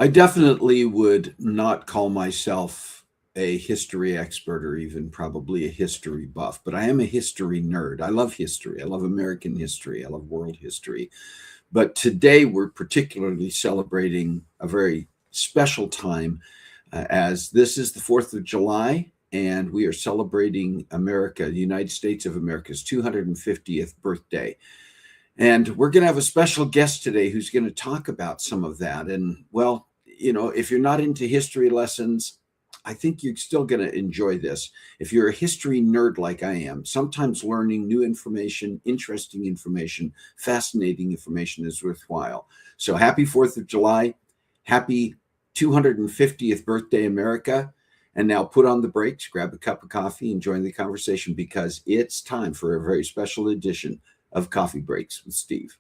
I definitely would not call myself a history expert or even probably a history buff, but I am a history nerd. I love history. I love American history. I love world history. But today we're particularly celebrating a very special time as this is the 4th of July, and we are celebrating America, the United States of America's 250th birthday. And we're going to have a special guest today who's going to talk about some of that. And well, if you're not into history lessons, I think you're still going to enjoy this. If you're a history nerd like I am, sometimes learning new information, interesting information, fascinating information is worthwhile. So happy 4th of July. Happy 250th birthday, America. And now put on the brakes, grab a cup of coffee, and join the conversation because it's time for a very special edition of Coffee Breaks with Steve.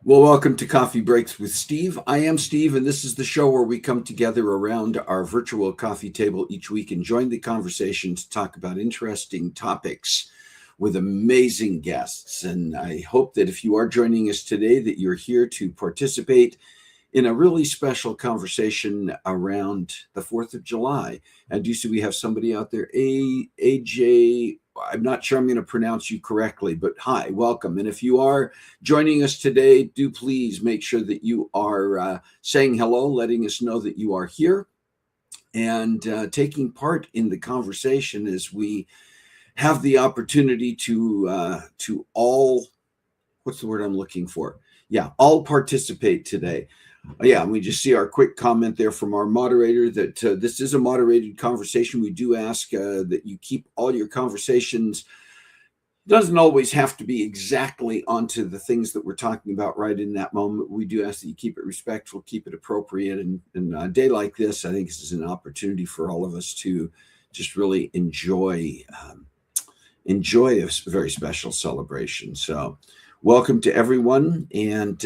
Well, welcome to Coffee Breaks with Steve. I am Steve, and this is the show where we come together around our virtual coffee table each week and join the conversation to talk about interesting topics with amazing guests. And I hope that if you are joining us today, that you're here to participate in a really special conversation around the 4th of July. And you see we have somebody out there, AJ. I'm not sure I'm going to pronounce you correctly, but hi, welcome. And if you are joining us today, do please make sure that you are saying hello, letting us know that you are here and taking part in the conversation as we have the opportunity to all, what's the word I'm looking for? Yeah, all participate today. Yeah, and we just see our quick comment there from our moderator that this is a moderated conversation. We do ask that you keep all your conversations. It doesn't always have to be exactly onto the things that we're talking about right in that moment. We do ask that you keep it respectful, keep it appropriate. And a day like this, I think this is an opportunity for all of us to just really enjoy a very special celebration. So welcome to everyone. And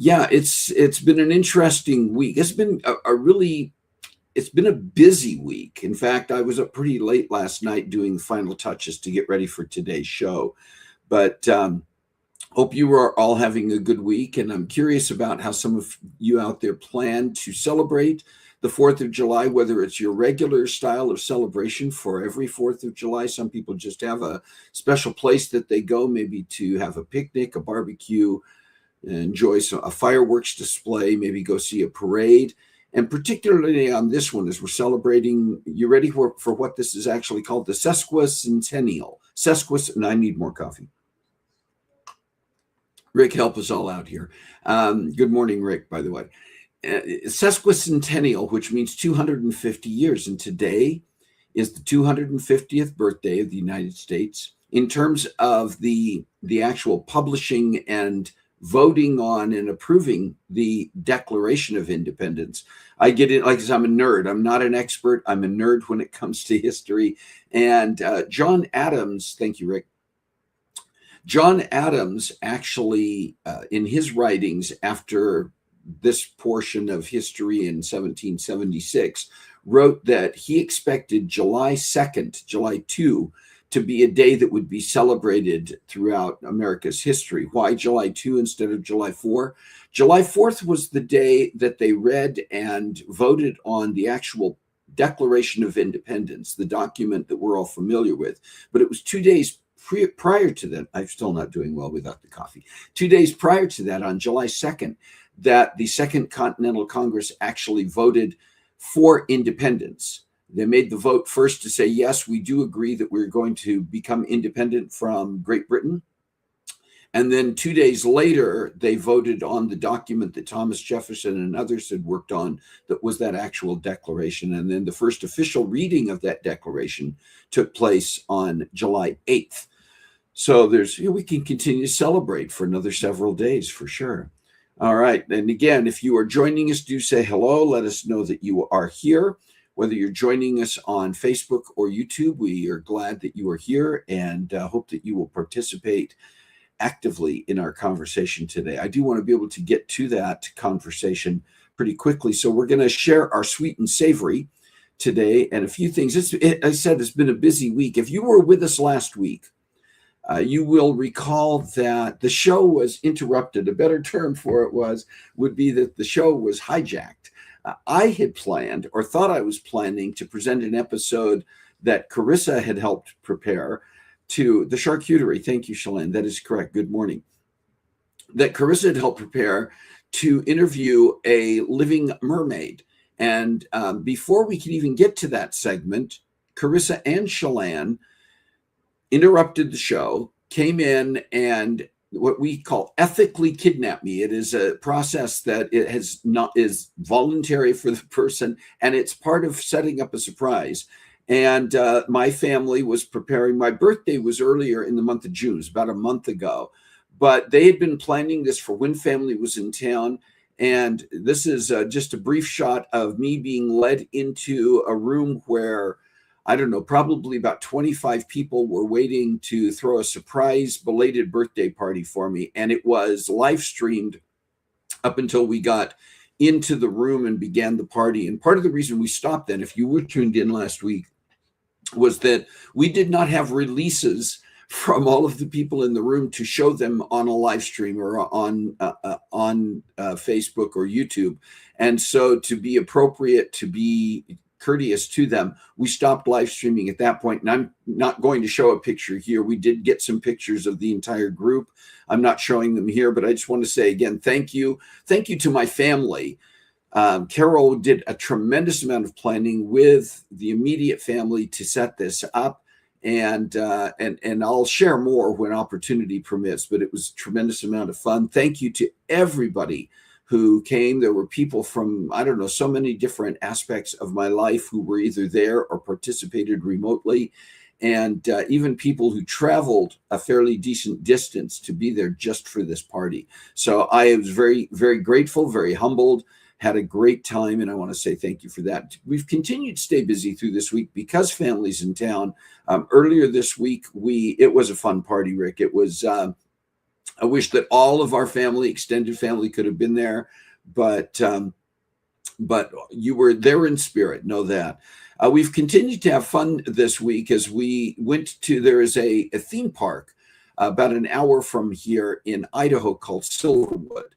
yeah, it's been an interesting week. It's been a busy week. In fact, I was up pretty late last night doing the final touches to get ready for today's show. But hope you are all having a good week. And I'm curious about how some of you out there plan to celebrate the 4th of July, whether it's your regular style of celebration for every 4th of July. Some people just have a special place that they go, maybe to have a picnic, a barbecue, enjoy a fireworks display, maybe go see a parade. And particularly on this one, as we're celebrating, you ready for what this is actually called? The sesquicentennial. And I need more coffee. Rick, help us all out here. Good morning, Rick, by the way. Sesquicentennial, which means 250 years. And today is the 250th birthday of the United States. In terms of the actual publishing and voting on and approving the Declaration of Independence. I get it, like I said, I'm a nerd. I'm not an expert. I'm a nerd when it comes to history. And John Adams, thank you, Rick. John Adams actually, in his writings after this portion of history in 1776, wrote that he expected July 2nd, July 2, to be a day that would be celebrated throughout America's history. Why July 2 instead of July 4? July 4th was the day that they read and voted on the actual Declaration of Independence, the document that we're all familiar with. But it was 2 days prior to that. I'm still not doing well without the coffee. 2 days prior to that, on July 2nd, that the Second Continental Congress actually voted for independence. They made the vote first to say, yes, we do agree that we're going to become independent from Great Britain. And then 2 days later, they voted on the document that Thomas Jefferson and others had worked on that was that actual declaration. And then the first official reading of that declaration took place on July 8th. So we can continue to celebrate for another several days for sure. All right. And again, if you are joining us, do say hello. Let us know that you are here. Whether you're joining us on Facebook or YouTube, we are glad that you are here and hope that you will participate actively in our conversation today. I do want to be able to get to that conversation pretty quickly. So we're going to share our sweet and savory today and a few things. I said it's been a busy week. If you were with us last week, you will recall that the show was interrupted. A better term for it would be that the show was hijacked. I had planned, or thought I was planning, to present an episode that Carissa had helped prepare to the charcuterie. Thank you, Shalane. That is correct. Good morning. That Carissa had helped prepare to interview a living mermaid. And before we could even get to that segment, Carissa and Shalane interrupted the show, came in, and what we call ethically kidnap me. It is a process that is voluntary for the person, and it's part of setting up a surprise. And my family was preparing. My birthday was earlier in the month of June, it was about a month ago. But they had been planning this for when family was in town. And this is just a brief shot of me being led into a room where, I don't know, probably about 25 people were waiting to throw a surprise belated birthday party for me. And it was live streamed up until we got into the room and began the party. And part of the reason we stopped then, if you were tuned in last week, was that we did not have releases from all of the people in the room to show them on a live stream or on Facebook or YouTube. And so to be appropriate, to be courteous to them, we stopped live streaming at that point. And I'm not going to show a picture here. We did get some pictures of the entire group. I'm not showing them here, but I just want to say again, thank you. Thank you to my family. Carol did a tremendous amount of planning with the immediate family to set this up. And I'll share more when opportunity permits, but it was a tremendous amount of fun. Thank you to everybody who came. There were people from, I don't know, so many different aspects of my life who were either there or participated remotely, and even people who traveled a fairly decent distance to be there just for this party. So I was very, very grateful, very humbled, had a great time, and I want to say thank you for that. We've continued to stay busy through this week because family's in town. Earlier this week, it was a fun party, Rick. It was, I wish that all of our family, extended family, could have been there, but you were there in spirit, know that. We've continued to have fun this week as we went to, there is a theme park about an hour from here in Idaho called Silverwood.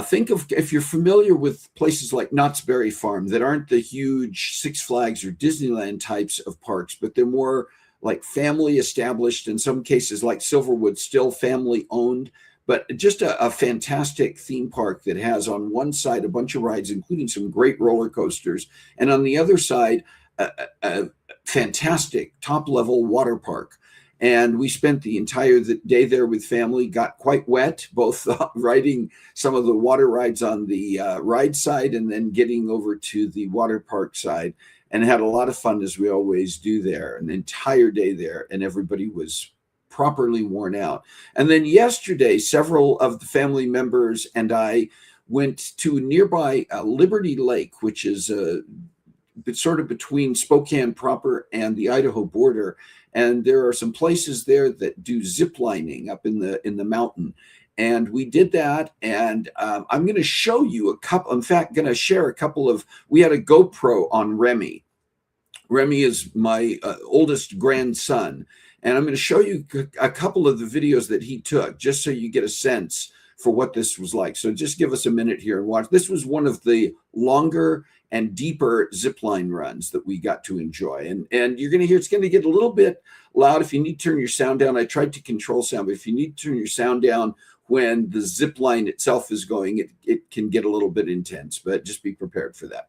Think of, if you're familiar with places like Knott's Berry Farm that aren't the huge Six Flags or Disneyland types of parks, but they're more like family established, in some cases like Silverwood, still family owned, but just a fantastic theme park that has on one side a bunch of rides, including some great roller coasters, and on the other side, a fantastic top-level water park. And we spent the entire day there with family, got quite wet, both riding some of the water rides on the ride side and then getting over to the water park side, and had a lot of fun, as we always do there, an entire day there, and everybody was properly worn out. And then yesterday, several of the family members and I went to nearby Liberty Lake, which is sort of between Spokane proper and the Idaho border. And there are some places there that do zip lining up in the mountain. And we did that. And I'm going to show you a couple, in fact, going to share a couple of, we had a GoPro on Remy. Remy is my oldest grandson. And I'm going to show you a couple of the videos that he took, just so you get a sense for what this was like. So just give us a minute here and watch. This was one of the longer and deeper zipline runs that we got to enjoy. And you're going to hear, it's going to get a little bit loud. If you need to turn your sound down, I tried to control sound, but if you need to turn your sound down when the zip line itself is going, it can get a little bit intense, but just be prepared for that.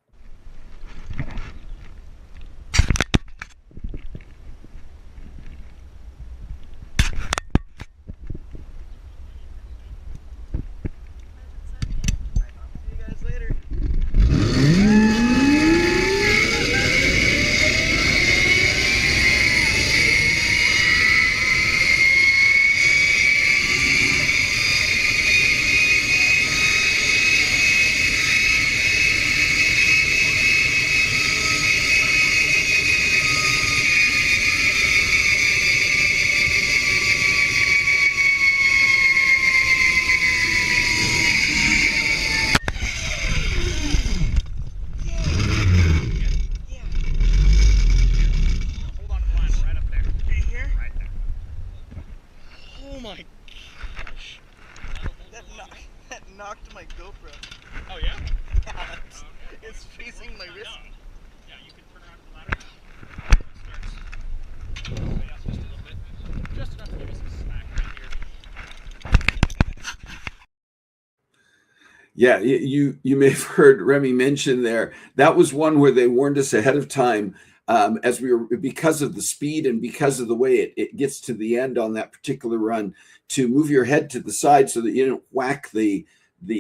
Yeah, you may have heard Remy mention there. That was one where they warned us ahead of time, as we were, because of the speed and because of the way it gets to the end on that particular run, to move your head to the side so that you don't whack the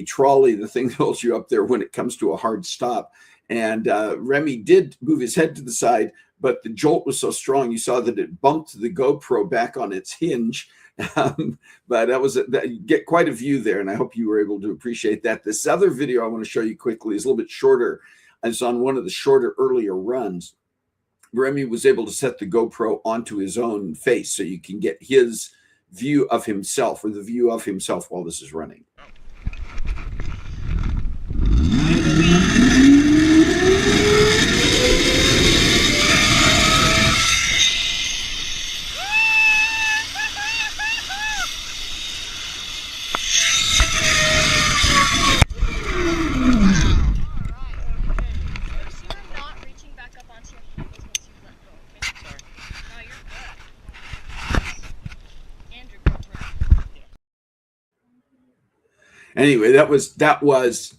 trolley, the thing that holds you up there when it comes to a hard stop. And Remy did move his head to the side, but the jolt was so strong, you saw that it bumped the GoPro back on its hinge. But you get quite a view there, and I hope you were able to appreciate that. This other video I want to show you quickly is a little bit shorter. It's on one of the shorter earlier runs. Remy was able to set the GoPro onto his own face so you can get his view of himself, or the view of himself while this is running. Anyway, that was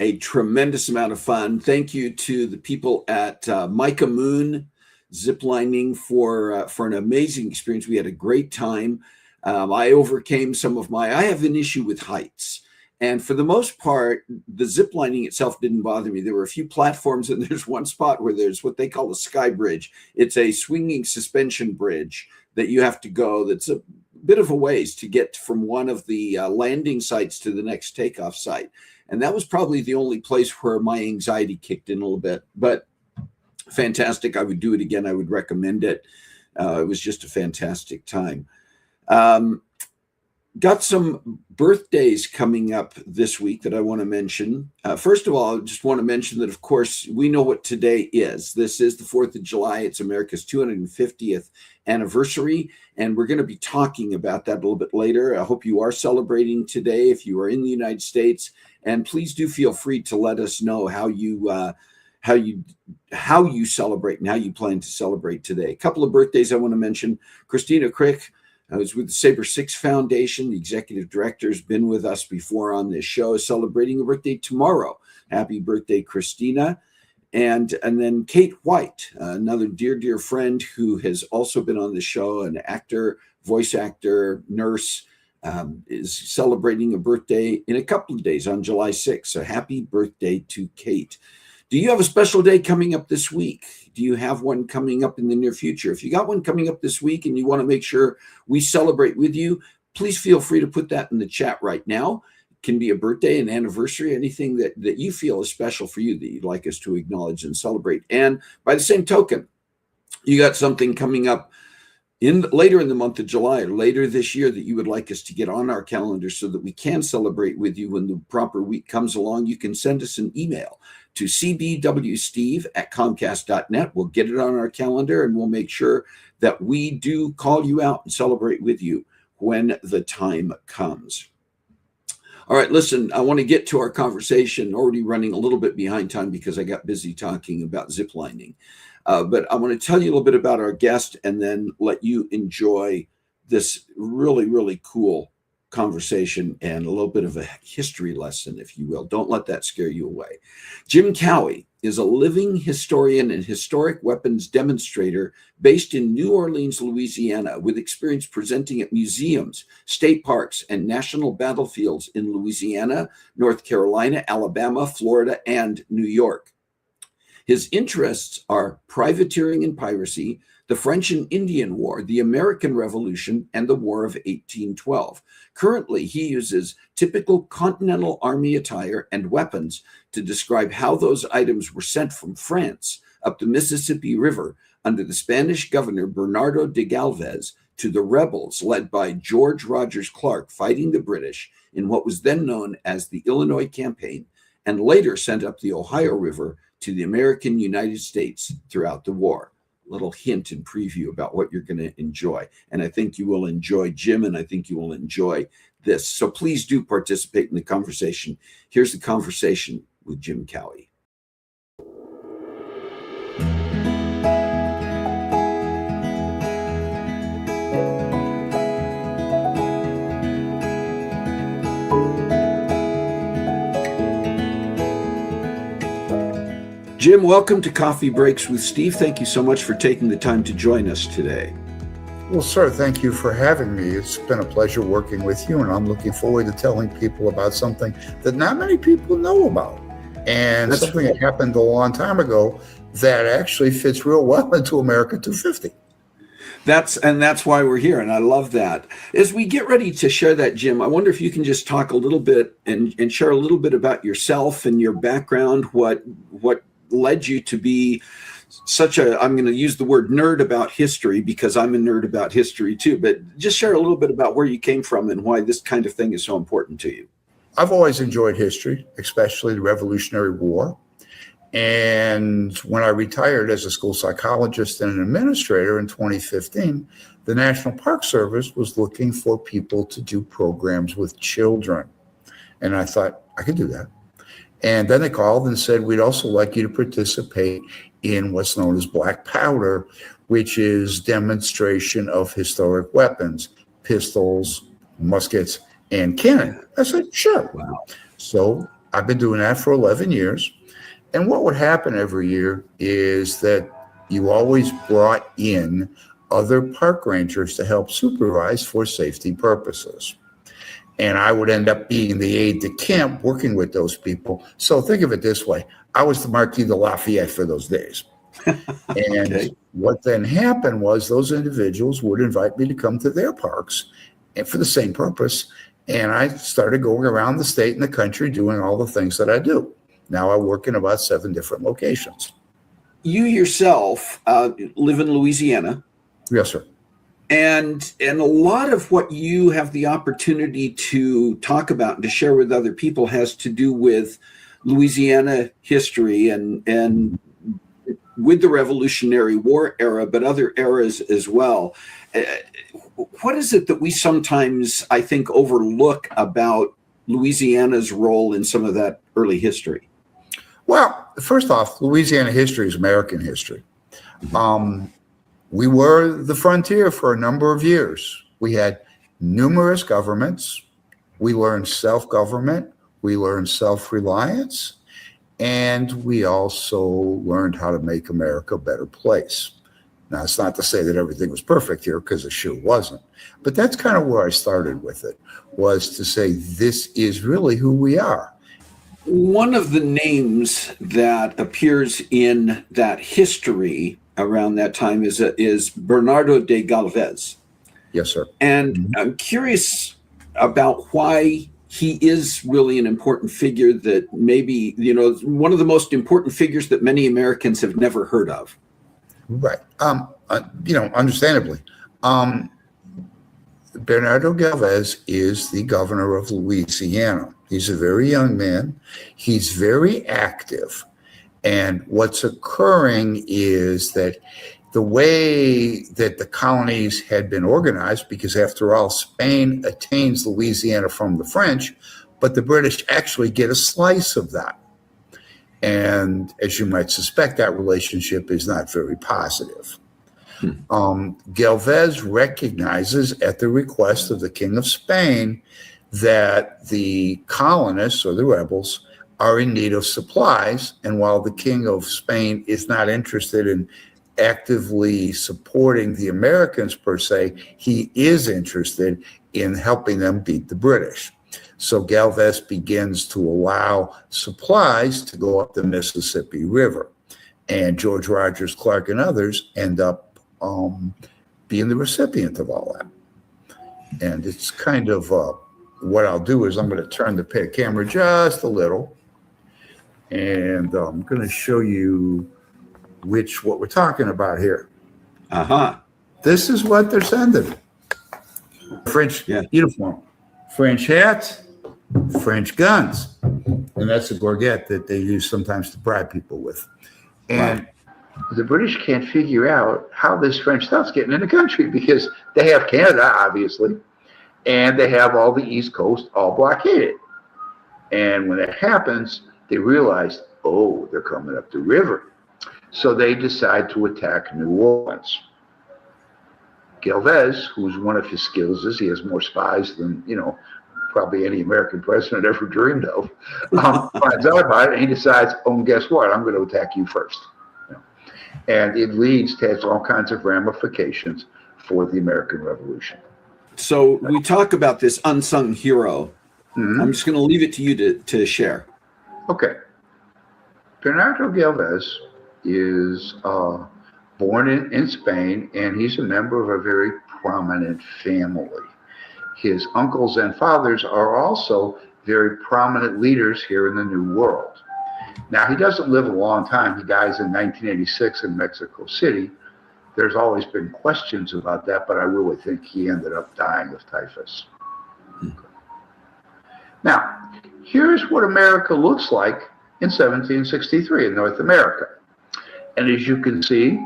a tremendous amount of fun. Thank you to the people at Micah Moon Ziplining for an amazing experience. We had a great time. I overcame I have an issue with heights. And for the most part, the ziplining itself didn't bother me. There were a few platforms, and there's one spot where there's what they call a sky bridge. It's a swinging suspension bridge that you have to go. That's a bit of a ways to get from one of the landing sites to the next takeoff site. And that was probably the only place where my anxiety kicked in a little bit. But fantastic. I would do it again. I would recommend it. It was just a fantastic time. Got some birthdays coming up this week that I want to mention. First of all, I just want to mention that, of course, we know what today is. This is the 4th of July. It's America's 250th anniversary, and we're going to be talking about that a little bit later. I hope you are celebrating today if you are in the United States, and please do feel free to let us know how you celebrate and how you plan to celebrate today. A couple of birthdays I want to mention. Christina Crick, I was with the Sabre 6 Foundation. The executive director has been with us before on this show, is celebrating a birthday tomorrow. Happy birthday, Christina. And then Kate White, another dear friend who has also been on the show, an actor, voice actor, nurse, is celebrating a birthday in a couple of days on July 6th. So happy birthday to Kate. Do you have a special day coming up this week? Do you have one coming up in the near future? If you got one coming up this week and you want to make sure we celebrate with you, please feel free to put that in the chat right now. It can be a birthday, an anniversary, anything that you feel is special for you that you'd like us to acknowledge and celebrate. And by the same token, you got something coming up later in the month of July or later this year that you would like us to get on our calendar so that we can celebrate with you when the proper week comes along. You can send us an email to cbwsteve@comcast.net. We'll get it on our calendar, and we'll make sure that we do call you out and celebrate with you when the time comes. All right, listen, I want to get to our conversation, already running a little bit behind time because I got busy talking about ziplining. But I want to tell you a little bit about our guest and then let you enjoy this really cool conversation and a little bit of a history lesson, if you will. Don't let that scare you away. Jim Cowie is a living historian and historic weapons demonstrator based in New Orleans, Louisiana, with experience presenting at museums, state parks, and national battlefields in Louisiana, North Carolina, Alabama, Florida, and New York. His interests are privateering and piracy, the French and Indian War, the American Revolution, and the War of 1812. Currently, he uses typical Continental Army attire and weapons to describe how those items were sent from France up the Mississippi River under the Spanish governor Bernardo de Galvez to the rebels led by George Rogers Clark fighting the British in what was then known as the Illinois Campaign, and later sent up the Ohio River to the American United States throughout the war. Little hint and preview about what you're going to enjoy. And I think you will enjoy Jim, and I think you will enjoy this. So please do participate in the conversation. Here's the conversation with Jim Cowie. Jim, welcome to Coffee Breaks with Steve. Thank you so much for taking the time to join us today. Well, sir, thank you for having me. It's been a pleasure working with you, and I'm looking forward to telling people about something that not many people know about, and That's something that happened a long time ago that actually fits real well into America 250. That's why we're here, and I love that. As we get ready to share that, Jim, I wonder if you can just talk a little bit and share a little bit about yourself and your background, what led you to be such a, I'm going to use the word nerd about history because I'm a nerd about history too, but just share a little bit about where you came from and why this kind of thing is so important to you. I've always enjoyed history, especially the Revolutionary War. And when I retired as a school psychologist and an administrator in 2015, the National Park Service was looking for people to do programs with children. And I thought, I could do that. And then they called and said, we'd also like you to participate in what's known as black powder, which is demonstration of historic weapons, pistols, muskets, and cannon. I said, sure. Wow. So I've been doing that for 11 years. And what would happen every year is that you always brought in other park rangers to help supervise for safety purposes. And I would end up being the aide de camp working with those people. So think of it this way. I was the Marquis de Lafayette for those days. And Okay. What then happened was those individuals would invite me to come to their parks and for the same purpose. And I started going around the state and the country doing all the things that I do. Now I work in about 7 different locations. You yourself live in Louisiana. Yes, sir. And a lot of what you have the opportunity to talk about and to share with other people has to do with Louisiana history and with the Revolutionary War era, but other eras as well. What is it that we sometimes, I think, overlook about Louisiana's role in some of that early history? Well, first off, Louisiana history is American history. We were the frontier for a number of years. We had numerous governments. We learned self-government. We learned self-reliance. And we also learned how to make America a better place. Now, it's not to say that everything was perfect here, because it sure wasn't. But that's kind of where I started with it, was to say this is really who we are. One of the names that appears in that history around that time is Bernardo de Galvez. Yes, sir. And I'm curious about why he is really an important figure that maybe, one of the most important figures that many Americans have never heard of. Right. Understandably. Bernardo Galvez is the governor of Louisiana. He's a very young man. He's very active. And what's occurring is that the way that the colonies had been organized, because after all, Spain attains Louisiana from the French, but the British actually get a slice of that. And as you might suspect, that relationship is not very positive. Galvez recognizes, at the request of the King of Spain, that the colonists or the rebels are in need of supplies. And while the King of Spain is not interested in actively supporting the Americans per se, he is interested in helping them beat the British. So Galvez begins to allow supplies to go up the Mississippi River. And George Rogers Clark and others end up being the recipient of all that. And it's kind of what I'll do is I'm going to turn the camera just a little. And I'm going to show you what we're talking about here. This is what they're sending. French uniform, French hats, French guns. And that's the gorget that they use sometimes to bribe people with. And the British can't figure out how this French stuff's getting in the country, because they have Canada, obviously, and they have all the East Coast all blockaded. And when that happens, they realize, oh, they're coming up the river. So they decide to attack New Orleans. Galvez, who's one of his skills is he has more spies than, probably any American president ever dreamed of, finds out about it, and he decides, oh, and guess what? I'm going to attack you first. You know? And it leads to all kinds of ramifications for the American Revolution. So we talk about this unsung hero. Mm-hmm. I'm just going to leave it to you to share. Okay. Bernardo Galvez is born in Spain, and he's a member of a very prominent family. His uncles and fathers are also very prominent leaders here in the New World. Now, he doesn't live a long time. He dies in 1986 in Mexico City. There's always been questions about that, but I really think he ended up dying of typhus. Now, here's what America looks like in 1763 in North America. And as you can see,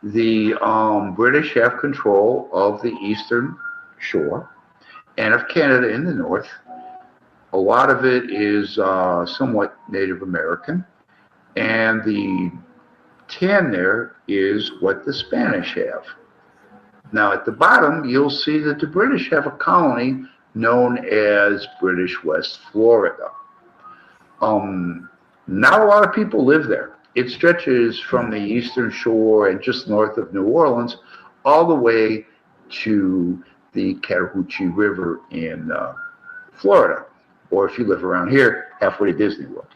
the British have control of the eastern shore and of Canada in the north. A lot of it is somewhat Native American. And the tan there is what the Spanish have. Now at the bottom, you'll see that the British have a colony known as British West Florida. Not a lot of people live there. It stretches from the eastern shore and just north of New Orleans all the way to the Chattahoochee River in Florida, or if you live around here, halfway to Disney World.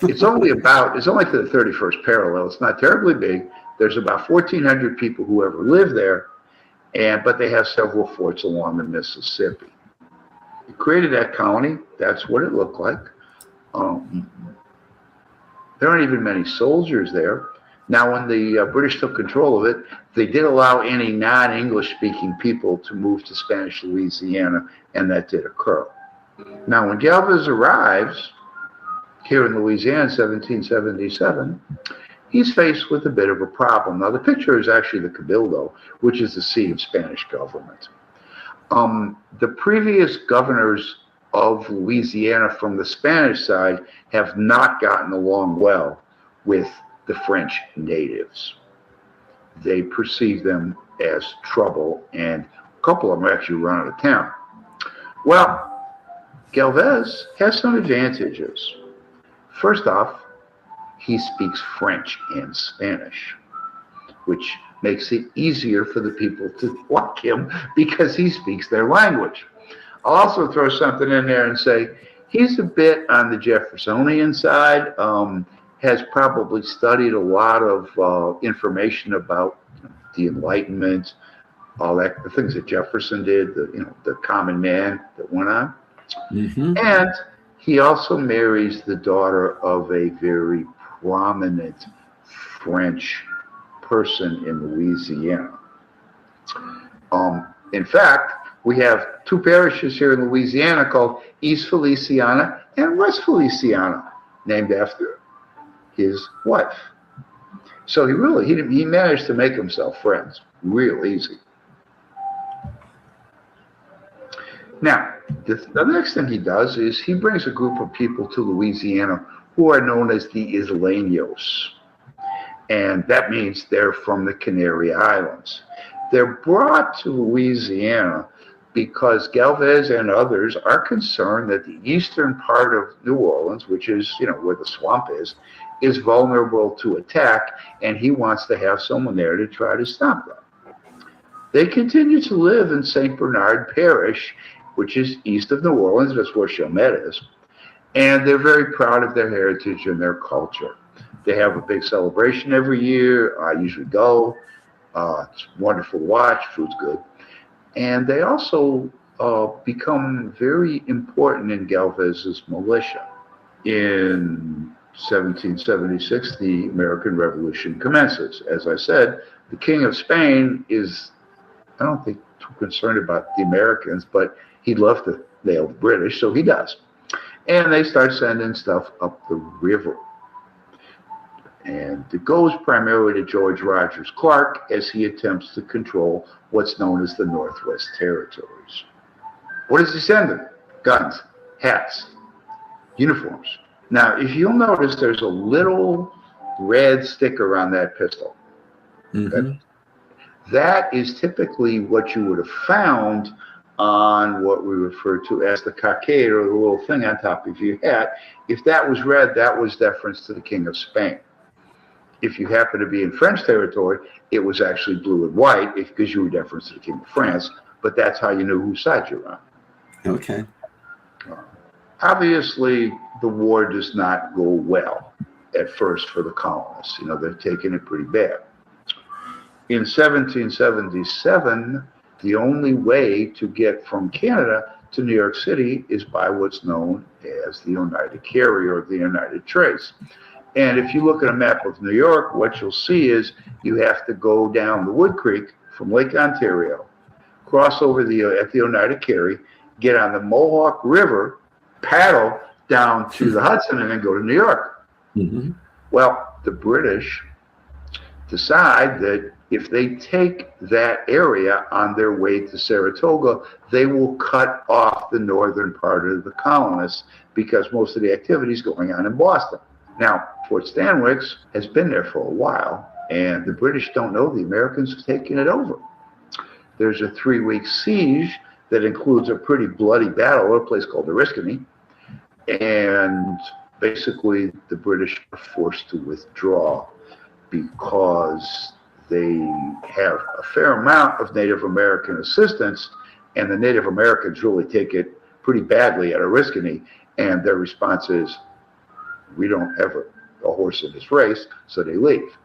It's only to the 31st parallel. It's not terribly big. There's about 1,400 people who ever live there, but they have several forts along the Mississippi. He created that colony. That's what it looked like. There aren't even many soldiers there. Now, when the British took control of it, they did allow any non-English speaking people to move to Spanish Louisiana, and that did occur. Now, when Galvez arrives here in Louisiana in 1777, he's faced with a bit of a problem. Now, the picture is actually the Cabildo, which is the seat of Spanish government. The previous governors of Louisiana from the Spanish side have not gotten along well with the French natives. They perceive them as trouble, and a couple of them actually run out of town. Well, Galvez has some advantages. First off, he speaks French and Spanish, which makes it easier for the people to like him because he speaks their language. I'll also throw something in there and say he's a bit on the Jeffersonian side, has probably studied a lot of information about the Enlightenment, all that, the things that Jefferson did, the common man that went on. Mm-hmm. And he also marries the daughter of a very prominent French person in Louisiana. In fact, we have two parishes here in Louisiana called East Feliciana and West Feliciana, named after his wife. So he managed to make himself friends real easy. Now, the next thing he does is he brings a group of people to Louisiana who are known as the Isleños. And that means they're from the Canary Islands. They're brought to Louisiana because Galvez and others are concerned that the eastern part of New Orleans, which is, where the swamp is vulnerable to attack, and he wants to have someone there to try to stop them. They continue to live in St. Bernard Parish, which is east of New Orleans. That's where Chalmette is. And they're very proud of their heritage and their culture. They have a big celebration every year. I usually go. It's wonderful to watch. Food's good. And they also become very important in Galvez's militia. In 1776, the American Revolution commences. As I said, the King of Spain is, I don't think, too concerned about the Americans, but he'd love to nail the British, so he does. And they start sending stuff up the river. And it goes primarily to George Rogers Clark as he attempts to control what's known as the Northwest Territories. What does he send them? Guns, hats, uniforms. Now, if you'll notice, there's a little red sticker on that pistol. Mm-hmm. Okay? That is typically what you would have found on what we refer to as the cockade, or the little thing on top of your hat. If that was red, that was deference to the King of Spain. If you happen to be in French territory, it was actually blue and white because you were deference to the King of France, but that's how you knew whose side you're on. Okay. Obviously, the war does not go well at first for the colonists. You know, they're taking it pretty bad. In 1777, the only way to get from Canada to New York City is by what's known as the United Carrier or the United Trace. And if you look at a map of New York, what you'll see is you have to go down the Wood Creek from Lake Ontario, cross over at the United Carrier, get on the Mohawk River, paddle down to the Hudson, and then go to New York. Mm-hmm. Well, the British decide that if they take that area on their way to Saratoga, they will cut off the northern part of the colonists because most of the activity is going on in Boston. Now, Fort Stanwix has been there for a while, and the British don't know the Americans have taken it over. There's a 3-week siege that includes a pretty bloody battle at a place called Oriskany, and basically the British are forced to withdraw because they have a fair amount of Native American assistance, and the Native Americans really take it pretty badly at Oriskany, and their response is, we don't have a horse in this race, so they leave.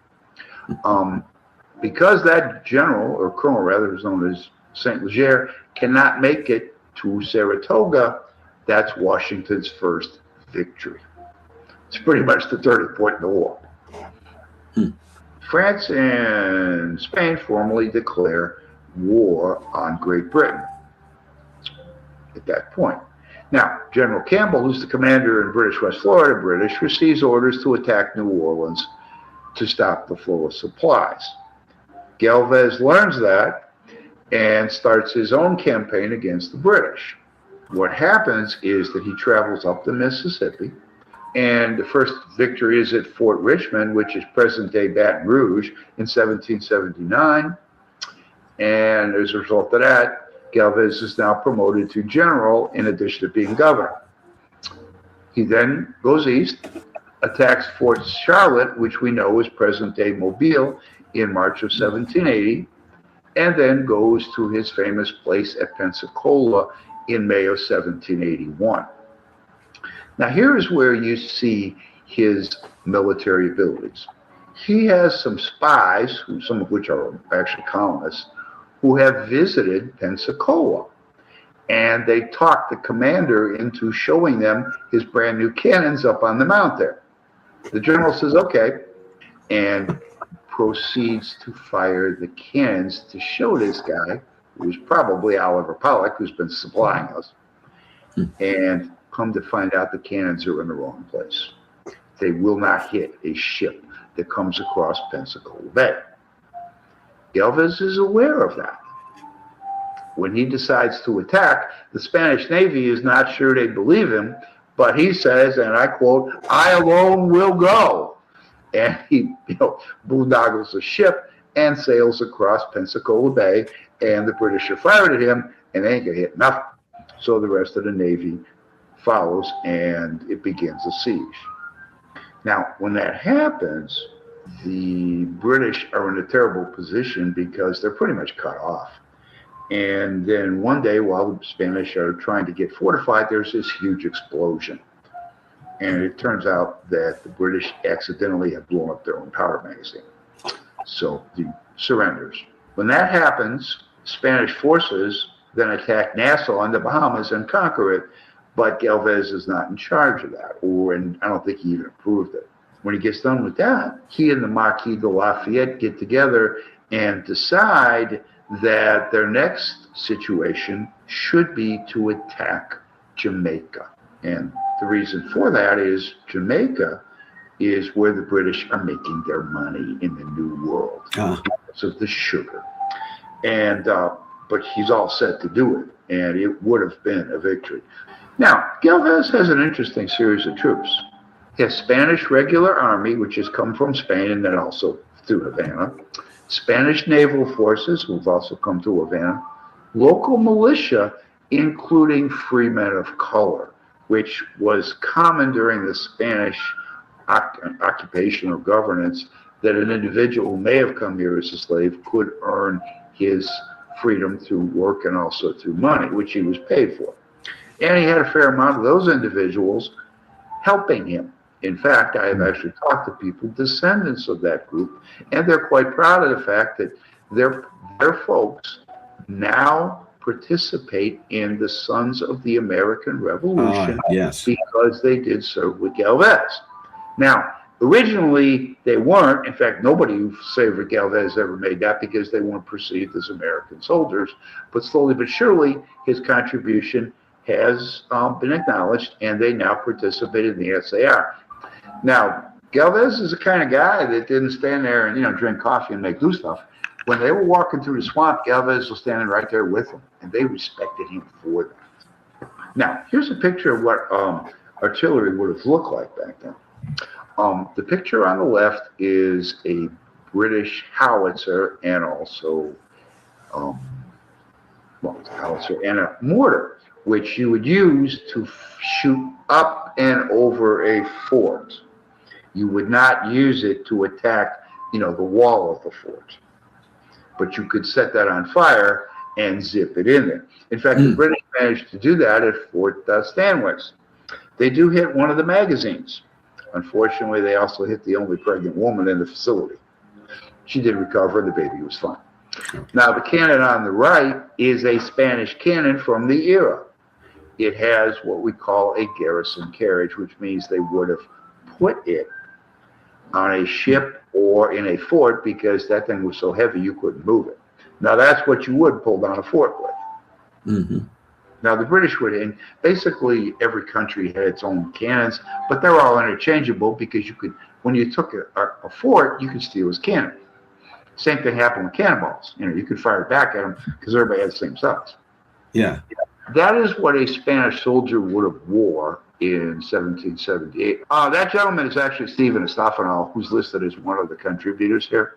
Because that general, or colonel rather, is known as St. Leger, cannot make it to Saratoga, that's Washington's first victory. It's pretty much the turning point in the war. France and Spain formally declare war on Great Britain at that point. Now, General Campbell, who's the commander in British West Florida, receives orders to attack New Orleans to stop the flow of supplies. Galvez learns that and starts his own campaign against the British. What happens is that he travels up the Mississippi, and the first victory is at Fort Richmond, which is present-day Baton Rouge, in 1779. And as a result of that, Galvez is now promoted to general in addition to being governor. He then goes east, attacks Fort Charlotte, which we know is present-day Mobile, in March of 1780, and then goes to his famous place at Pensacola in May of 1781. Now here is where you see his military abilities. He has some spies, some of which are actually colonists, who have visited Pensacola, and they talked the commander into showing them his brand new cannons up on the mount there. The general says, okay, and proceeds to fire the cannons to show this guy, who's probably Oliver Pollock, who's been supplying us, and come to find out the cannons are in the wrong place. They will not hit a ship that comes across Pensacola Bay. Galvez is aware of that. When he decides to attack, the Spanish Navy is not sure they believe him, but he says, and I quote, "I alone will go." And he, boondoggles the ship and sails across Pensacola Bay, and the British are fired at him, and they ain't gonna hit nothing. So the rest of the Navy follows, and it begins a siege. Now, when that happens, the British are in a terrible position because they're pretty much cut off. And then one day, while the Spanish are trying to get fortified, there's this huge explosion. And it turns out that the British accidentally have blown up their own powder magazine. So he surrenders. When that happens, Spanish forces then attack Nassau in the Bahamas and conquer it, but Galvez is not in charge of that, and I don't think he even approved it. When he gets done with that, he and the Marquis de Lafayette get together and decide that their next situation should be to attack Jamaica. And the reason for that is Jamaica is where the British are making their money in the New World because of the sugar. And but he's all set to do it, and it would have been a victory. Now, Galvez has an interesting series of troops. He has Spanish regular army, which has come from Spain and then also through Havana. Spanish naval forces, who've also come to Havana. local militia, including freemen of color, which was common during the Spanish occupation or governance, that an individual who may have come here as a slave could earn his freedom through work and also through money, which he was paid for. And he had a fair amount of those individuals helping him. In fact, I have actually talked to people, descendants of that group, and they're quite proud of the fact that their folks now participate in the Sons of the American Revolution yes. because they did serve with Galvez. Now, originally they weren't. In fact, nobody who served with Galvez ever made that because they weren't perceived as American soldiers. But slowly but surely, his contribution has been acknowledged, and they now participate in the SAR. Now, Galvez is the kind of guy that didn't stand there and drink coffee and make do stuff. When they were walking through the swamp, Galvez was standing right there with them, and they respected him for that. Now, here's a picture of what artillery would have looked like back then. The picture on the left is a British howitzer and also, it's a howitzer and a mortar, which you would use to shoot up and over a fort. You would not use it to attack, the wall of the fort. But you could set that on fire and zip it in there. In fact, the British managed to do that at Fort Stanwix. They do hit one of the magazines. Unfortunately, they also hit the only pregnant woman in the facility. She did recover, the baby was fine. Now, the cannon on the right is a Spanish cannon from the era. It has what we call a garrison carriage, which means they would have put it on a ship or in a fort because that thing was so heavy you couldn't move it. Now, that's what you would pull down a fort with. Now, the British would, and basically every country had its own cannons, but they're all interchangeable because you could, when you took a fort, you could steal his cannon. Same thing happened with cannonballs. You could fire back at them because everybody had the same size. Yeah. That is what a Spanish soldier would have wore in 1778. That gentleman is actually Stephen Estefano, who's listed as one of the contributors here.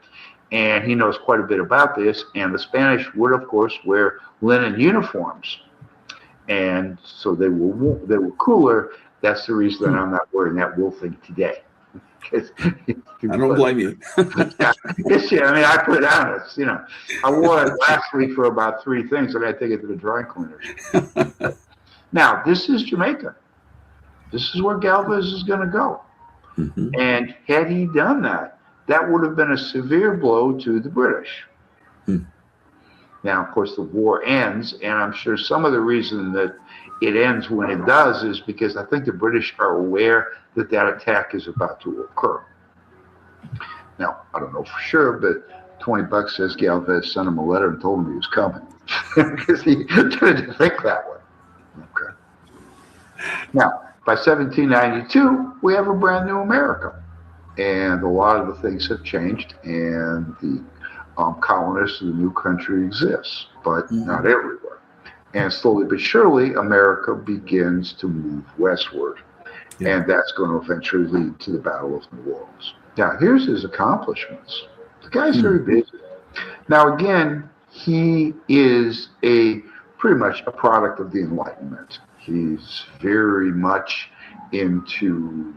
And he knows quite a bit about this. And the Spanish would, of course, wear linen uniforms. And so they were cooler. That's the reason I'm not wearing that wool thing today. I don't blame you. I put it on us. I wore it last week for about 3 things, and I had to take it to the dry cleaners. Now, this is Jamaica. This is where Galvez is going to go. And had he done that, that would have been a severe blow to the British. Now, of course, the war ends, and I'm sure some of the reason that it ends when it does is because I think the British are aware that that attack is about to occur. Now, I don't know for sure, but $20 says Galvez sent him a letter and told him he was coming because he didn't think that way. Okay. Now, by 1792, we have a brand new America, and a lot of the things have changed, and the colonists of the new country exists, but not everywhere. And slowly but surely, America begins to move westward. And that's going to eventually lead to the Battle of New Orleans. Now, here's his accomplishments. The guy's very busy. Now, again, he is pretty much a product of the Enlightenment. He's very much into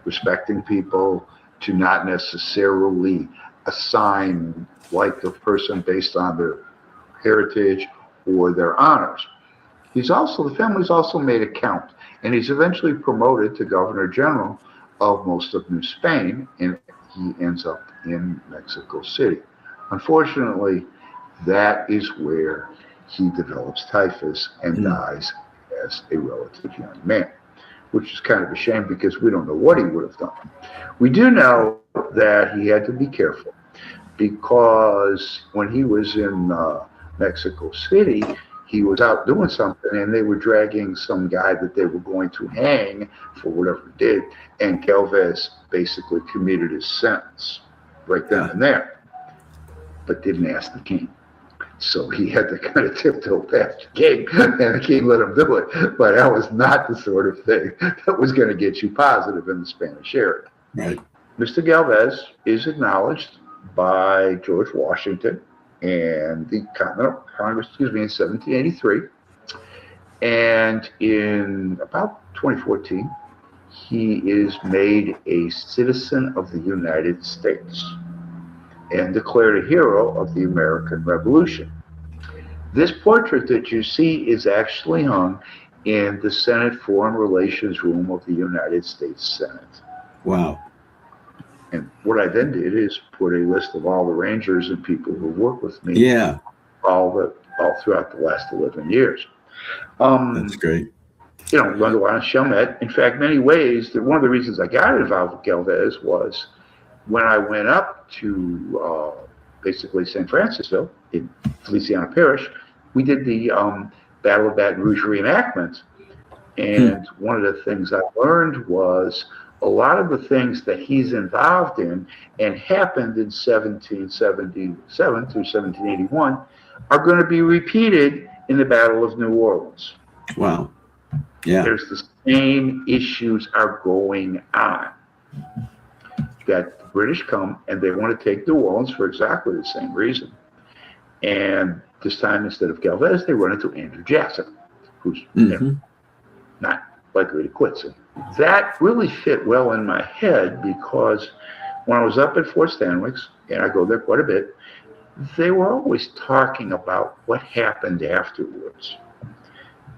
respecting people, to not necessarily assign like the person based on their heritage or their honors. The family's also made a count, and he's eventually promoted to Governor General of most of New Spain, and he ends up in Mexico City. Unfortunately, that is where he develops typhus and dies as a relative young man, which is kind of a shame because we don't know what he would have done. We do know that he had to be careful because when he was in Mexico City, he was out doing something and they were dragging some guy that they were going to hang for whatever he did, and Galvez basically commuted his sentence right then and there, but didn't ask the king. So he had to kind of tiptoe past the king, and the king let him do it. But that was not the sort of thing that was going to get you positive in the Spanish area. Right. Mr. Galvez is acknowledged by George Washington and the Continental Congress, in 1783. And in about 2014, he is made a citizen of the United States and declared a hero of the American Revolution. This portrait that you see is actually hung in the Senate Foreign Relations Room of the United States Senate. Wow. And what I then did is put a list of all the Rangers and people who worked with me Yeah. all throughout the last 11 years. That's great. Learned a lot of Chalmette. In fact, many ways, one of the reasons I got involved with Galvez was when I went up to basically St. Francisville in Louisiana Parish, we did the Battle of Baton Rouge reenactment. And one of the things I learned was a lot of the things that he's involved in and happened in 1777 through 1781 are going to be repeated in the Battle of New Orleans. Wow. Yeah. There's the same issues are going on. That the British come and they want to take New Orleans for exactly the same reason. And this time, instead of Galvez, they run into Andrew Jackson, who's not likely to quit. So that really fit well in my head because when I was up at Fort Stanwix, and I go there quite a bit, they were always talking about what happened afterwards.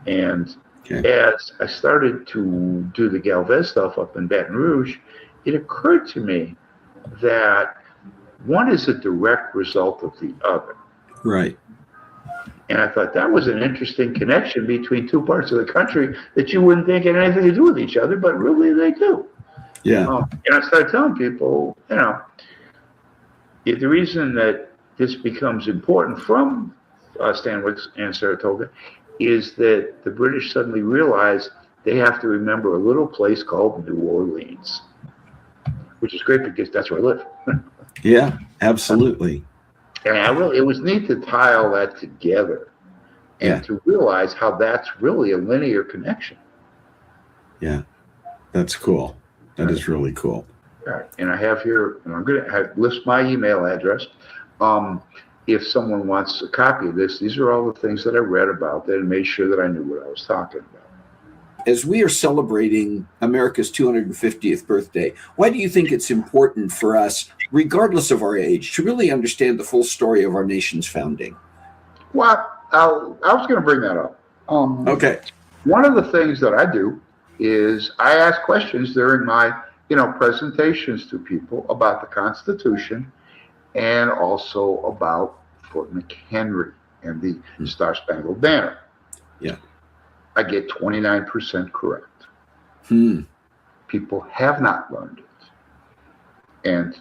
And as I started to do the Galvez stuff up in Baton Rouge, it occurred to me that one is a direct result of the other. Right. And I thought that was an interesting connection between two parts of the country that you wouldn't think had anything to do with each other, but really they do. Yeah. And I started telling people, the reason that this becomes important from Stanwix and Saratoga is that the British suddenly realize they have to remember a little place called New Orleans, which is great because that's where I live. Yeah, absolutely. And it was neat to tie all that together and to realize how that's really a linear connection. Yeah, that's cool. That is really cool. All right. And I have here, and I'm going to list my email address. If someone wants a copy of this, these are all the things that I read about that and made sure that I knew what I was talking about. As we are celebrating America's 250th birthday, why do you think it's important for us, regardless of our age, to really understand the full story of our nation's founding? Well, I was going to bring that up. Okay. One of the things that I do is I ask questions during my, presentations to people about the Constitution and also about Fort McHenry and the Star-Spangled Banner. Yeah. I get 29% correct. People have not learned it. And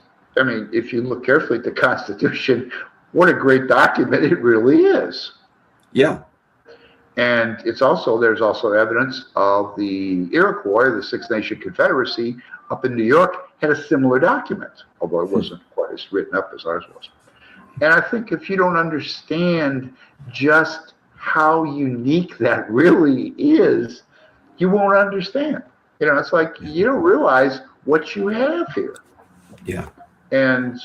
if you look carefully at the Constitution, what a great document it really is. Yeah. And there's also evidence of the Iroquois, the Six Nation Confederacy up in New York, had a similar document, although it wasn't quite as written up as ours was. And I think if you don't understand just how unique that really is, you won't understand. It's like you don't realize what you have here. Yeah. And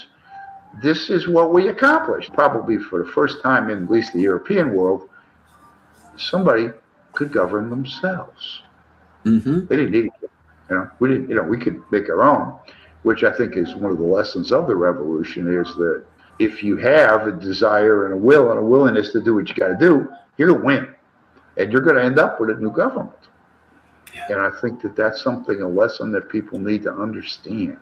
this is what we accomplished. Probably for the first time in at least the European world, somebody could govern themselves. They didn't need it. We didn't. We could make our own, which I think is one of the lessons of the revolution is that if you have a desire and a will and a willingness to do what you got to do, you're going to win, and you're going to end up with a new government. Yeah. And I think that that's a lesson that people need to understand.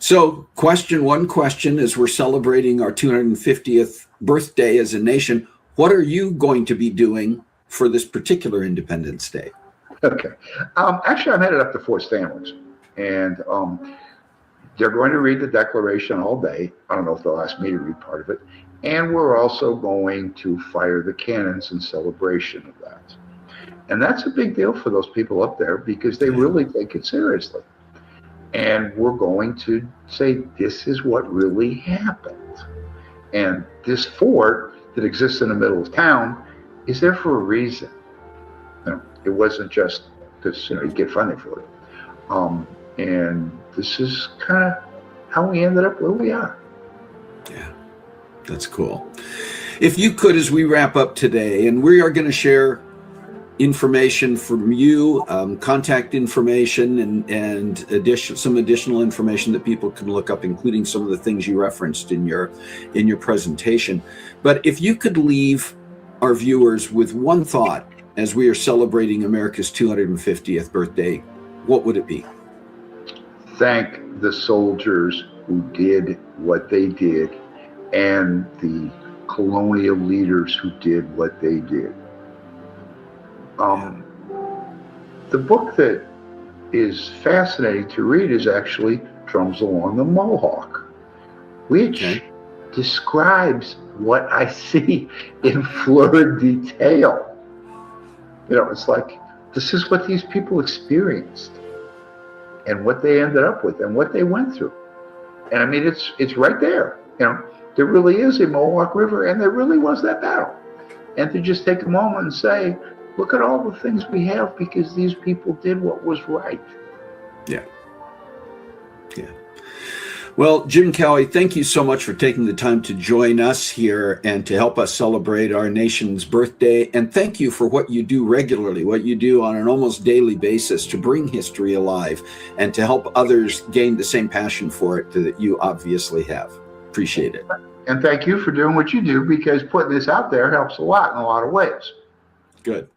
So, one question as we're celebrating our 250th birthday as a nation, what are you going to be doing for this particular Independence Day? Okay. Actually, I'm headed up to Fort Stanwix, and they're going to read the Declaration all day. I don't know if they'll ask me to read part of it. And we're also going to fire the cannons in celebration of that. And that's a big deal for those people up there because they really take it seriously. And we're going to say, this is what really happened. And this fort that exists in the middle of town is there for a reason. It wasn't just because, you get funding for it. And this is kind of how we ended up where we are. Yeah, that's cool. if you could, as we wrap up today, and we are going to share information from you, contact information, and some additional information that people can look up, including some of the things you referenced in your presentation. But if you could leave our viewers with one thought as we are celebrating America's 250th birthday, what would it be? Thank the soldiers who did what they did and the colonial leaders who did what they did. The book that is fascinating to read is actually Drums Along the Mohawk, which describes what I see in florid detail. You know, it's like, this is what these people experienced and what they ended up with and what they went through. And I mean, it's right there. You know, there really is a Mohawk River, and there really was that battle. And to just take a moment and say, look at all the things we have because these people did what was right. Yeah. Yeah. Well, Jim Cowie, thank you so much for taking the time to join us here and to help us celebrate our nation's birthday. And thank you for what you do regularly, what you do on an almost daily basis to bring history alive and to help others gain the same passion for it that you obviously have. Appreciate it. And thank you for doing what you do, because putting this out there helps a lot in a lot of ways. Good.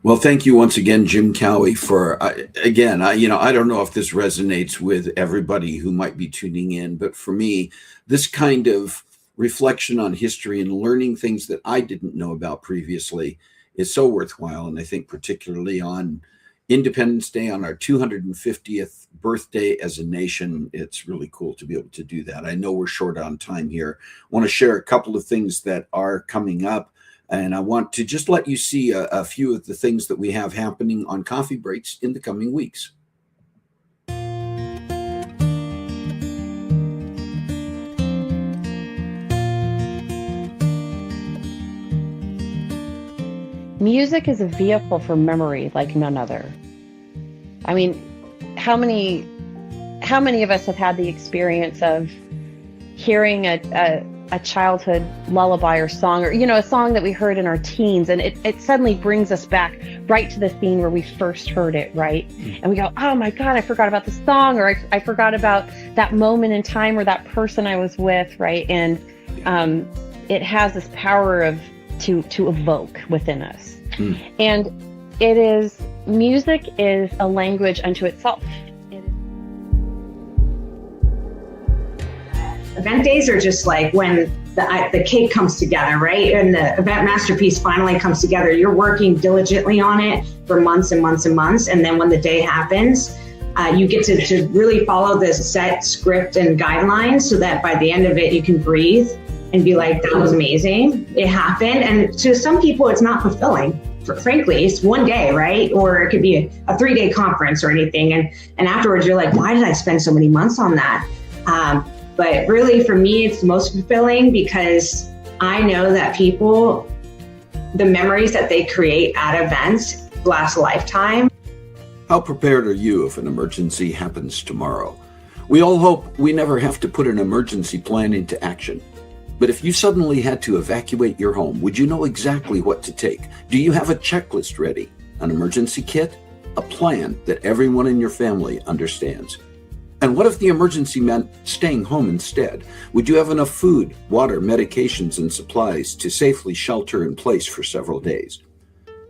Well, thank you once again, Jim Cowie, for, I don't know if this resonates with everybody who might be tuning in, but for me, this kind of reflection on history and learning things that I didn't know about previously is so worthwhile. And I think particularly on Independence Day, on our 250th birthday as a nation, it's really cool to be able to do that. I know we're short on time here. I want to share a couple of things that are coming up. And I want to just let you see a few of the things that we have happening on Coffee Breaks in the coming weeks. Music is a vehicle for memory like none other. I mean, how many of us have had the experience of hearing a childhood lullaby or song, or a song that we heard in our teens, and it suddenly brings us back right to the scene where we first heard it, right? And we go, oh my God, I forgot about the song, or I forgot about that moment in time or that person I was with, right? And it has this power to evoke within us. And music is a language unto itself. Event days are just like when the cake comes together, right? And the event masterpiece finally comes together. You're working diligently on it for months and months and months. And then when the day happens, you get to really follow this set script and guidelines so that by the end of it, you can breathe and be like, that was amazing. It happened. And to some people, it's not fulfilling. Frankly, it's one day, right? Or it could be a 3-day conference or anything. And afterwards, you're like, why did I spend so many months on that? But really, for me, it's most fulfilling because I know that people, the memories that they create at events last a lifetime. How prepared are you if an emergency happens tomorrow? We all hope we never have to put an emergency plan into action. But if you suddenly had to evacuate your home, would you know exactly what to take? Do you have a checklist ready? An emergency kit? A plan that everyone in your family understands? And what if the emergency meant staying home instead? Would you have enough food, water, medications, and supplies to safely shelter in place for several days?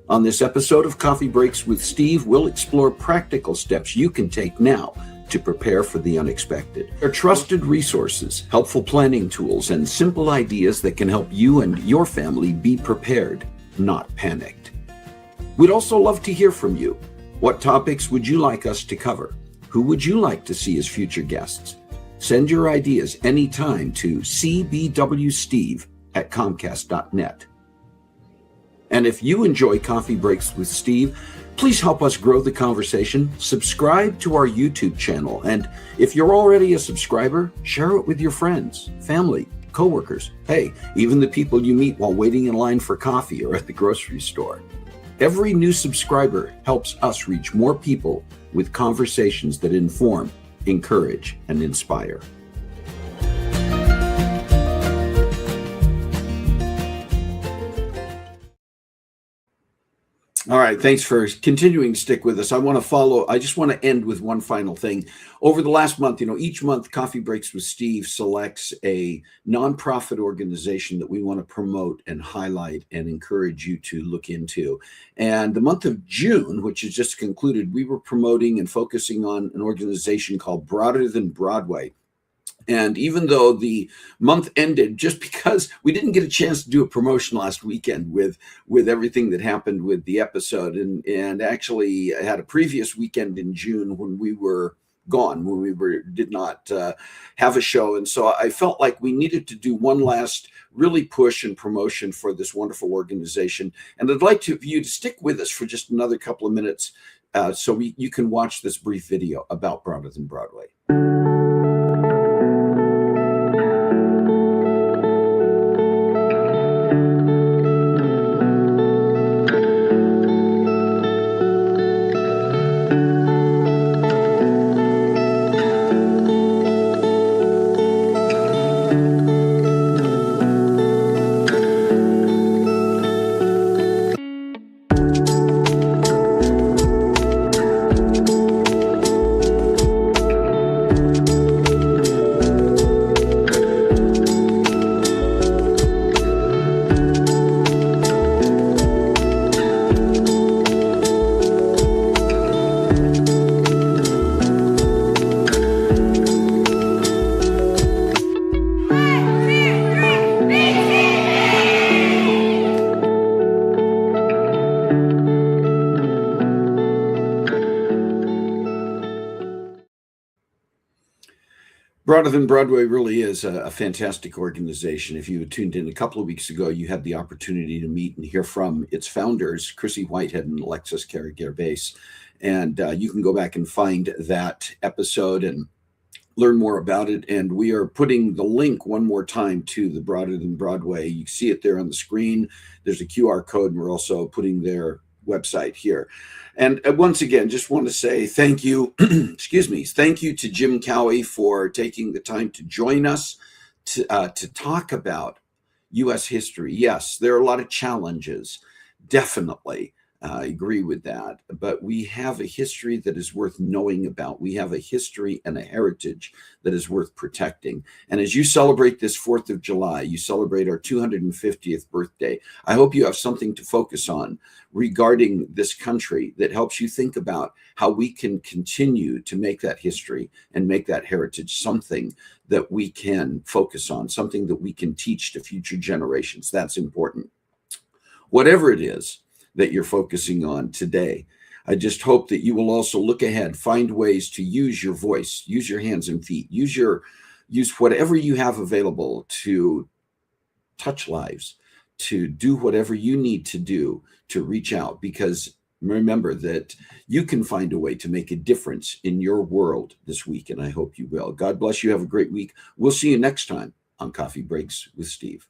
On this episode of Coffee Breaks with Steve, we'll explore practical steps you can take now to prepare for the unexpected. There are trusted resources, helpful planning tools, and simple ideas that can help you and your family be prepared, not panicked. We'd also love to hear from you. What topics would you like us to cover? Who would you like to see as future guests? Send your ideas anytime to cbwsteve@comcast.net. And if you enjoy Coffee Breaks with Steve, please help us grow the conversation. Subscribe to our YouTube channel. And if you're already a subscriber, share it with your friends, family, coworkers. Hey, even the people you meet while waiting in line for coffee or at the grocery store. Every new subscriber helps us reach more people with conversations that inform, encourage, and inspire. All right, thanks for continuing to stick with us. I just want to end with one final thing. Over the last month, each month Coffee Breaks with Steve selects a nonprofit organization that we want to promote and highlight and encourage you to look into. And the month of June, which is just concluded, we were promoting and focusing on an organization called Broader Than Broadway. And even though the month ended, just because we didn't get a chance to do a promotion last weekend with everything that happened with the episode, and actually I had a previous weekend in June when we were gone, when we did not have a show. And so I felt like we needed to do one last really push and promotion for this wonderful organization. And I'd like you to stick with us for just another couple of minutes so you can watch this brief video about Broader Than Broadway. Broader Than Broadway really is a fantastic organization. If you had tuned in a couple of weeks ago, you had the opportunity to meet and hear from its founders, Chrissy Whitehead and Alexis Carriger-Base. And you can go back and find that episode and learn more about it. And we are putting the link one more time to the Broader Than Broadway. You see it there on the screen. There's a QR code, and we're also putting their website here. And once again, just want to say thank you, thank you to Jim Cowie for taking the time to join us to talk about U.S. history. Yes, there are a lot of challenges, definitely, I agree with that. But we have a history that is worth knowing about. We have a history and a heritage that is worth protecting. And as you celebrate this 4th of July, you celebrate our 250th birthday. I hope you have something to focus on regarding this country that helps you think about how we can continue to make that history and make that heritage something that we can focus on, something that we can teach to future generations. That's important. Whatever it is that you're focusing on today, I just hope that you will also look ahead, find ways to use your voice, use your hands and feet, use whatever you have available to touch lives, to do whatever you need to do to reach out, because remember that you can find a way to make a difference in your world this week, and I hope you will. God bless you. Have a great week. We'll see you next time on Coffee Breaks with Steve.